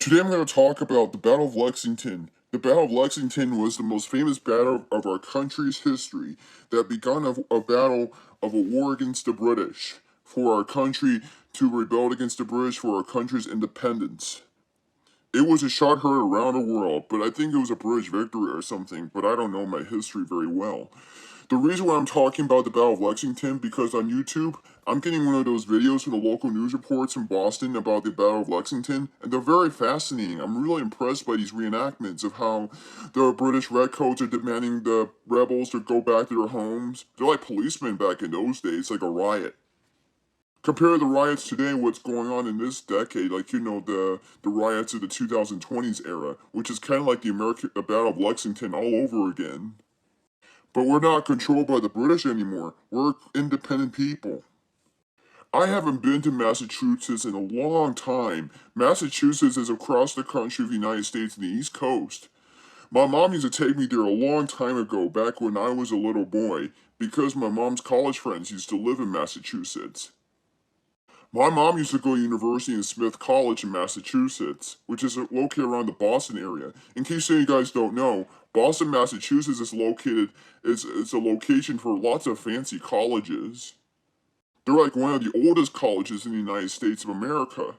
Today I'm going to talk about the Battle of Lexington. The Battle of Lexington was the most famous battle of our country's history that began a battle of a war against the British for our country to rebel against the British for our country's independence. It was a shot heard around the world, but I think it was a British victory or something, but I don't know my history very well. The reason why I'm talking about the Battle of Lexington, because on YouTube, I'm getting one of those videos from the local news reports in Boston about the Battle of Lexington, and they're very fascinating. I'm really impressed by these reenactments of how the British redcoats are demanding the rebels to go back to their homes. They're like policemen back in those days, like a riot. Compare the riots today, what's going on in this decade, like, the riots of the 2020s era, which is kind of like the Battle of Lexington all over again. But we're not controlled by the British anymore. We're independent people. I haven't been to Massachusetts in a long time. Massachusetts is across the country of the United States and the East Coast. My mom used to take me there a long time ago, back when I was a little boy, because my mom's college friends used to live in Massachusetts. My mom used to go to university in Smith College in Massachusetts, which is located around the Boston area. In case you guys don't know, Boston, Massachusetts is a location for lots of fancy colleges. They're like one of the oldest colleges in the United States of America.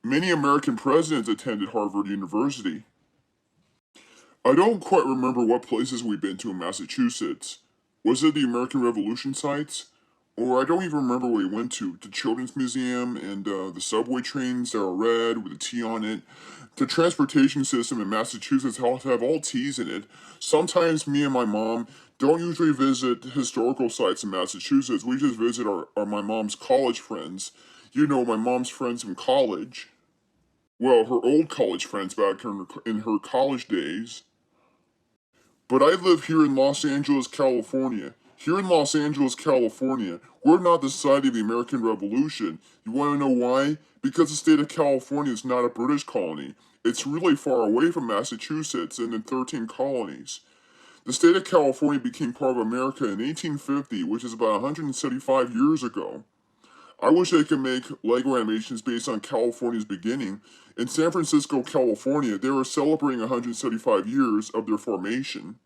Many American presidents attended Harvard University. I don't quite remember what places we've been to in Massachusetts. Was it the American Revolution sites? Or I don't even remember where we went to. The Children's Museum and the subway trains that are red with a T on it. The transportation system in Massachusetts have all T's in it. Sometimes me and my mom don't usually visit historical sites in Massachusetts. We just visit my mom's college friends. You know, my mom's friends from college. Well, her old college friends back in her college days. But I live here in Los Angeles, California. Here in Los Angeles, California, we're not the site of the American Revolution. You want to know why? Because the state of California is not a British colony. It's really far away from Massachusetts and the 13 colonies. The state of California became part of America in 1850, which is about 175 years ago. I wish they could make Lego animations based on California's beginning. In San Francisco, California, they were celebrating 175 years of their formation.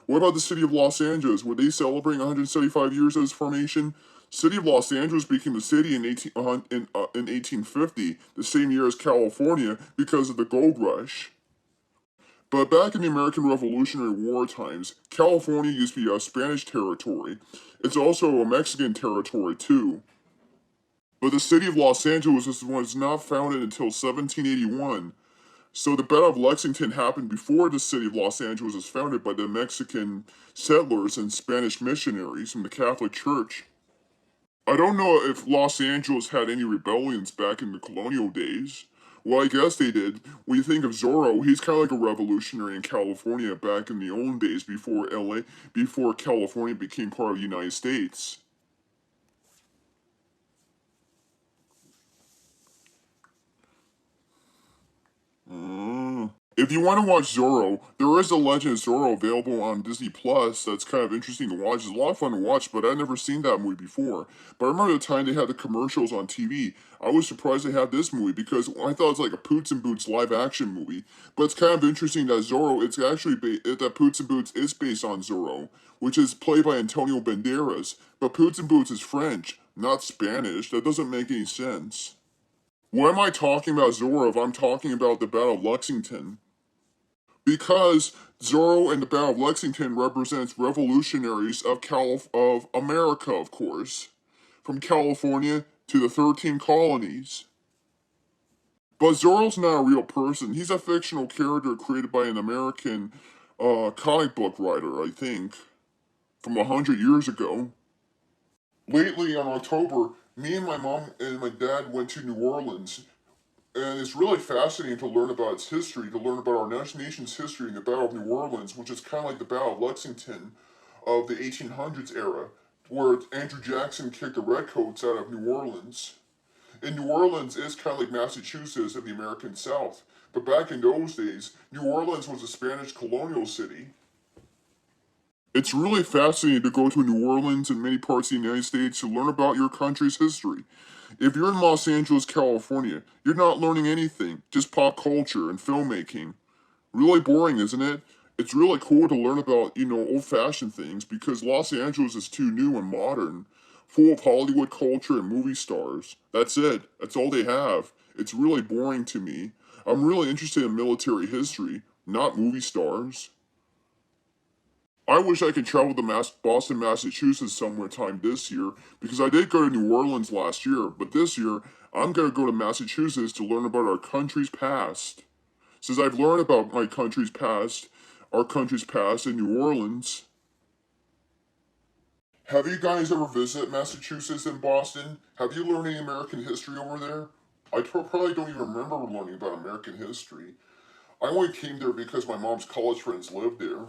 What about the city of Los Angeles? Were they celebrating 175 years of its formation? City of Los Angeles became a city in 1850, the same year as California, because of the gold rush. But back in the American Revolutionary War times, California used to be a Spanish territory. It's also a Mexican territory, too. But the city of Los Angeles was not founded until 1781. So the Battle of Lexington happened before the city of Los Angeles was founded by the Mexican settlers and Spanish missionaries from the Catholic Church. I don't know if Los Angeles had any rebellions back in the colonial days. Well, I guess they did. When you think of Zorro, he's kind of like a revolutionary in California back in the old days before California became part of the United States. If you want to watch Zorro, there is a Legend of Zorro available on Disney Plus that's kind of interesting to watch. It's a lot of fun to watch, but I've never seen that movie before. But I remember the time they had the commercials on TV. I was surprised they had this movie because I thought it was like a Poots and Boots live action movie. But it's kind of interesting that that Poots and Boots is based on Zorro, which is played by Antonio Banderas. But Poots and Boots is French, not Spanish. That doesn't make any sense. Why am I talking about Zorro if I'm talking about the Battle of Lexington? Because Zorro and the Battle of Lexington represents revolutionaries of America, of course, from California to the 13 colonies. But Zorro's not a real person. He's a fictional character created by an American comic book writer, I think, from 100 years ago. Lately, in October, me and my mom and my dad went to New Orleans. And it's really fascinating to learn about its history, to learn about our nation's history in the Battle of New Orleans, which is kind of like the Battle of Lexington of the 1800s era, where Andrew Jackson kicked the Redcoats out of New Orleans. And New Orleans is kind of like Massachusetts in the American South. But back in those days, New Orleans was a Spanish colonial city. It's really fascinating to go to New Orleans and many parts of the United States to learn about your country's history. If you're in Los Angeles, California, you're not learning anything, just pop culture and filmmaking. Really boring, isn't it? It's really cool to learn about, old-fashioned things because Los Angeles is too new and modern, full of Hollywood culture and movie stars. That's it. That's all they have. It's really boring to me. I'm really interested in military history, not movie stars. I wish I could travel to Boston, Massachusetts somewhere time this year because I did go to New Orleans last year, but this year I'm going to go to Massachusetts to learn about our country's past. Since I've learned about our country's past in New Orleans. Have you guys ever visited Massachusetts and Boston? Have you learned any American history over there? I probably don't even remember learning about American history. I only came there because my mom's college friends lived there.